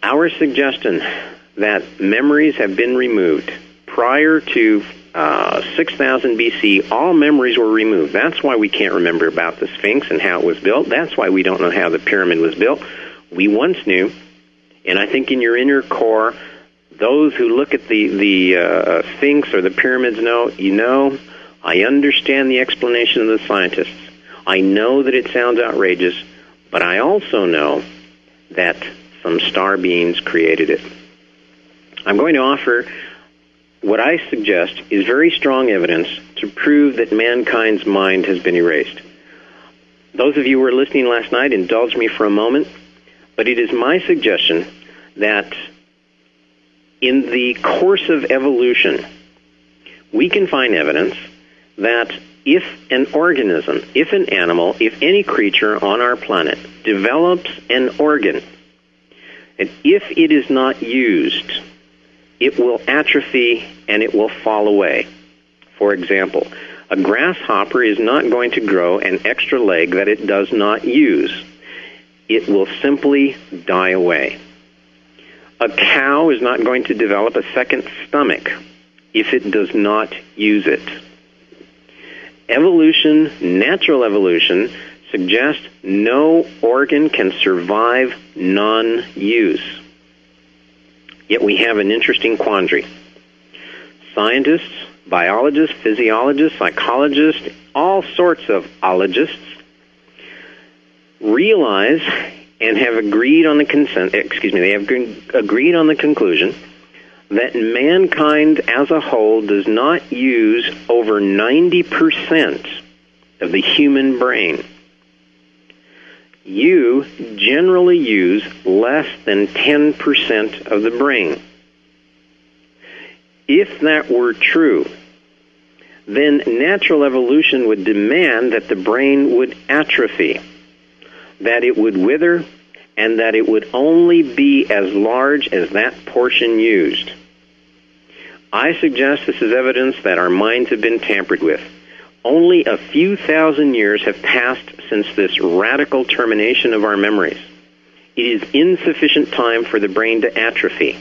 Our suggestion that memories have been removed prior to 6,000 BC, all memories were removed. That's why we can't remember about the Sphinx and how it was built. That's why we don't know how the pyramid was built. We once knew, and I think in your inner core, those who look at the Sphinx or the pyramids know, I understand the explanation of the scientists. I know that it sounds outrageous, but I also know that some star beings created it. I'm going to offer what I suggest is very strong evidence to prove that mankind's mind has been erased. Those of you who were listening last night, indulge me for a moment, but it is my suggestion that in the course of evolution, we can find evidence that if an organism, if an animal, if any creature on our planet develops an organ, and if it is not used, it will atrophy and it will fall away. For example, a grasshopper is not going to grow an extra leg that it does not use. It will simply die away. A cow is not going to develop a second stomach if it does not use it. Evolution, natural evolution, suggests no organ can survive non-use. Yet we have an interesting quandary. Scientists, biologists, physiologists, psychologists, all sorts of ologists realize and have agreed on the agreed on the conclusion that mankind as a whole does not use over 90% of the human brain. You generally use less than 10% of the brain. If that were true, then natural evolution would demand that the brain would atrophy, that it would wither, and that it would only be as large as that portion used. I suggest this is evidence that our minds have been tampered with. Only a few thousand years have passed since this radical termination of our memories. It is insufficient time for the brain to atrophy.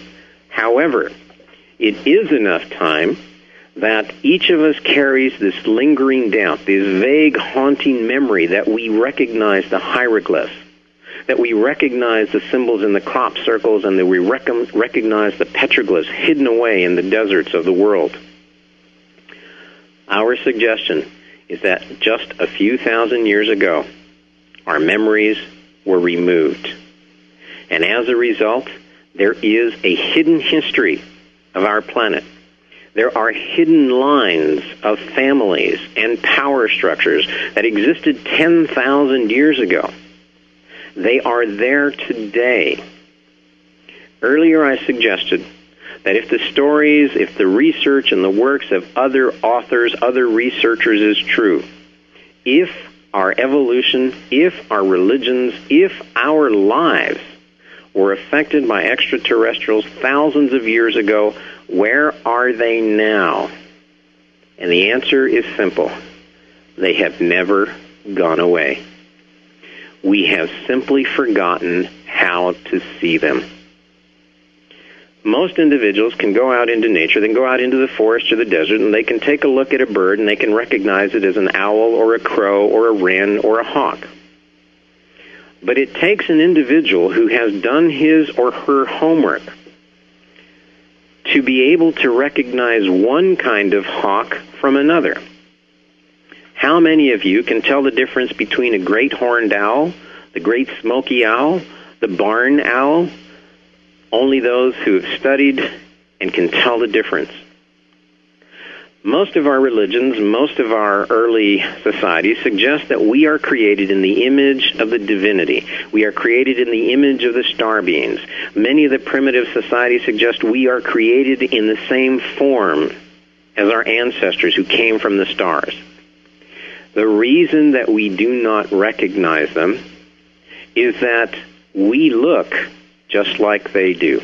However, it is enough time that each of us carries this lingering doubt, this vague, haunting memory that we recognize the hieroglyphs, that we recognize the symbols in the crop circles, and that we recognize the petroglyphs hidden away in the deserts of the world. Our suggestion is that just a few thousand years ago, our memories were removed. And as a result, there is a hidden history of our planet. There are hidden lines of families and power structures that existed 10,000 years ago. They are there today. Earlier I suggested that if the stories, if the research and the works of other authors, other researchers is true, if our evolution, if our religions, if our lives were affected by extraterrestrials thousands of years ago, where are they now? And the answer is simple. They have never gone away. We have simply forgotten how to see them. Most individuals can go out into nature, they can go out into the forest or the desert, and they can take a look at a bird and they can recognize it as an owl or a crow or a wren or a hawk. But it takes an individual who has done his or her homework to be able to recognize one kind of hawk from another. How many of you can tell the difference between a great horned owl, the great smoky owl, the barn owl? Only those who have studied and can tell the difference. Most of our religions, most of our early societies suggest that we are created in the image of the divinity. We are created in the image of the star beings. Many of the primitive societies suggest we are created in the same form as our ancestors who came from the stars. The reason that we do not recognize them is that we look just like they do.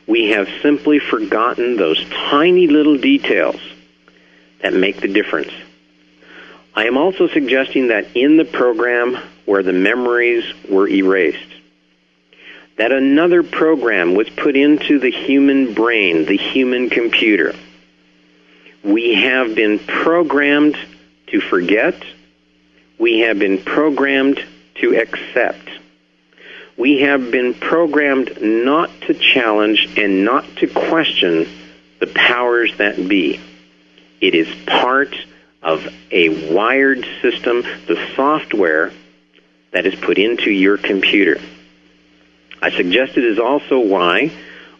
We have simply forgotten those tiny little details that make the difference. I am also suggesting that in the program where the memories were erased, that another program was put into the human brain, the human computer. We have been programmed to forget. We have been programmed to accept. We have been programmed not to challenge and not to question the powers that be. It is part of a wired system, the software that is put into your computer. I suggest it is also why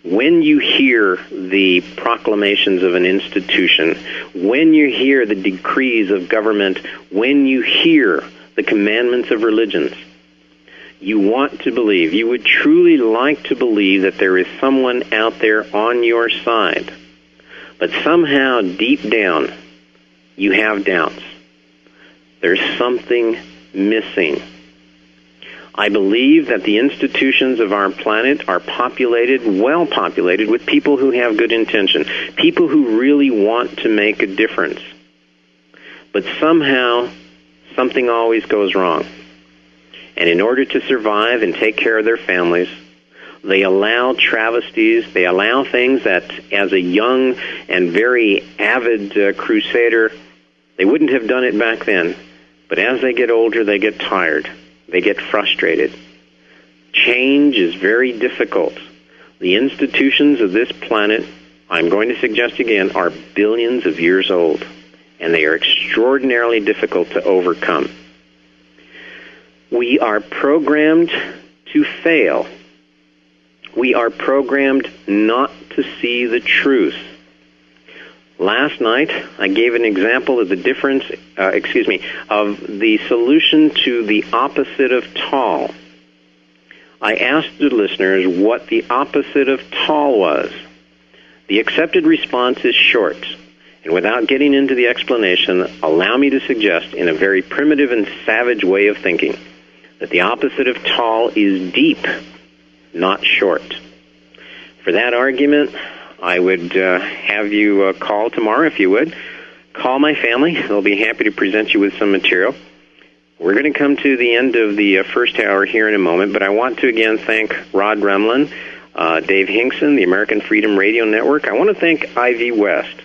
when you hear the proclamations of an institution, when you hear the decrees of government, when you hear the commandments of religions, you want to believe, you would truly like to believe that there is someone out there on your side. But somehow, deep down, you have doubts. There's something missing. I believe that the institutions of our planet are populated, well populated, with people who have good intention, people who really want to make a difference. But somehow, something always goes wrong. And in order to survive and take care of their families, they allow travesties, they allow things that as a young and very avid crusader, they wouldn't have done it back then. But as they get older, they get tired. They get frustrated. Change is very difficult. The institutions of this planet, I'm going to suggest again, are billions of years old, and they are extraordinarily difficult to overcome. We are programmed to fail. We are programmed not to see the truth. Last night, I gave an example of the difference, of the solution to the opposite of tall. I asked the listeners what the opposite of tall was. The accepted response is short. And without getting into the explanation, allow me to suggest in a very primitive and savage way of thinking that the opposite of tall is deep, not short. For that argument, I would have you call tomorrow, if you would. Call my family. They'll be happy to present you with some material. We're going to come to the end of the first hour here in a moment, but I want to again thank Rod Remlin, Dave Hinkson, the American Freedom Radio Network. I want to thank Ivy West.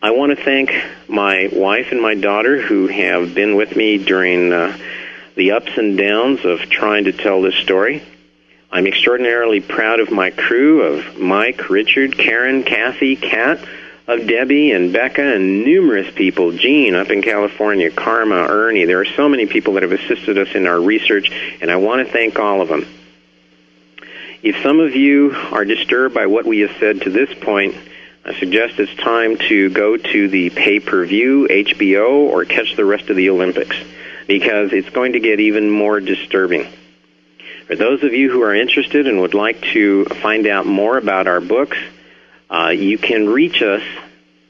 I want to thank my wife and my daughter who have been with me during the ups and downs of trying to tell this story. I'm extraordinarily proud of my crew of Mike, Richard, Karen, Kathy, Kat, of Debbie and Becca and numerous people, Jean up in California, Karma, Ernie. There are so many people that have assisted us in our research, and I want to thank all of them. If some of you are disturbed by what we have said to this point, I suggest it's time to go to the pay-per-view, HBO, or catch the rest of the Olympics, because it's going to get even more disturbing. For those of you who are interested and would like to find out more about our books, you can reach us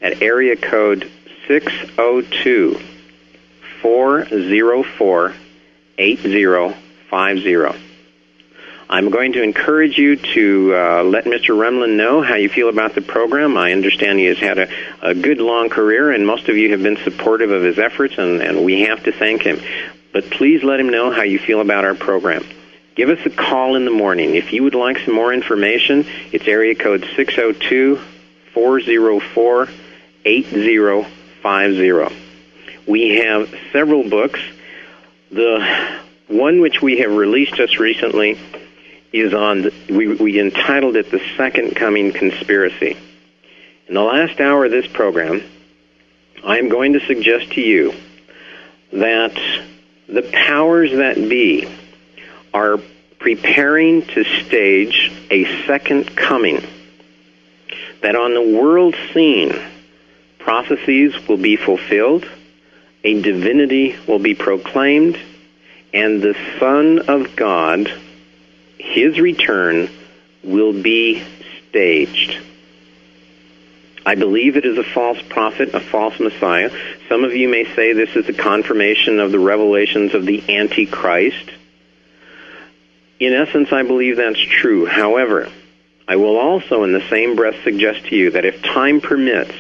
at area code 602-404-8050. I'm going to encourage you to let Mr. Remlin know how you feel about the program. I understand he has had a good, long career, and most of you have been supportive of his efforts, and we have to thank him. But please let him know how you feel about our program. Give us a call in the morning. If you would like some more information, it's area code 602-404-8050. We have several books. The one which we have released just recently is on, we entitled it The Second Coming Conspiracy. In the last hour of this program, I am going to suggest to you that the powers that be are preparing to stage a second coming, that on the world scene, prophecies will be fulfilled, a divinity will be proclaimed, and the Son of God, his return, will be staged. I believe it is a false prophet, a false Messiah. Some of you may say this is a confirmation of the revelations of the Antichrist. In essence, I believe that's true. However, I will also in the same breath suggest to you that if time permits,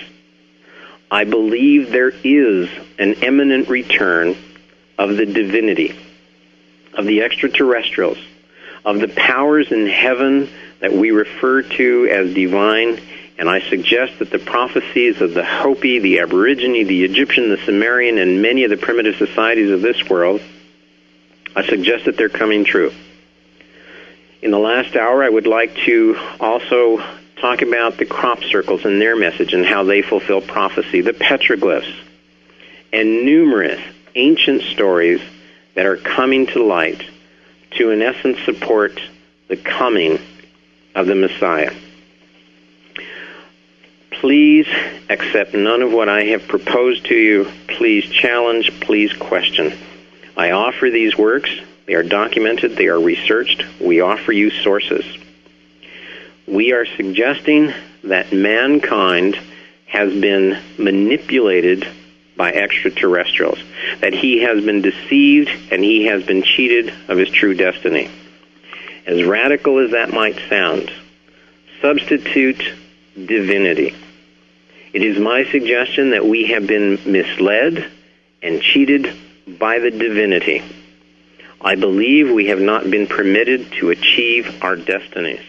I believe there is an imminent return of the divinity, of the extraterrestrials, of the powers in heaven that we refer to as divine, and I suggest that the prophecies of the Hopi, the Aborigine, the Egyptian, the Sumerian, and many of the primitive societies of this world, I suggest that they're coming true. In the last hour, I would like to also talk about the crop circles and their message and how they fulfill prophecy, the petroglyphs, and numerous ancient stories that are coming to light to, in essence, support the coming of the Messiah. Please accept none of what I have proposed to you. Please challenge, please question. I offer these works. They are documented. They are researched. We offer you sources. We are suggesting that mankind has been manipulated by extraterrestrials, that he has been deceived and he has been cheated of his true destiny. As radical as that might sound, substitute divinity. It is my suggestion that we have been misled and cheated by the divinity. I believe we have not been permitted to achieve our destinies.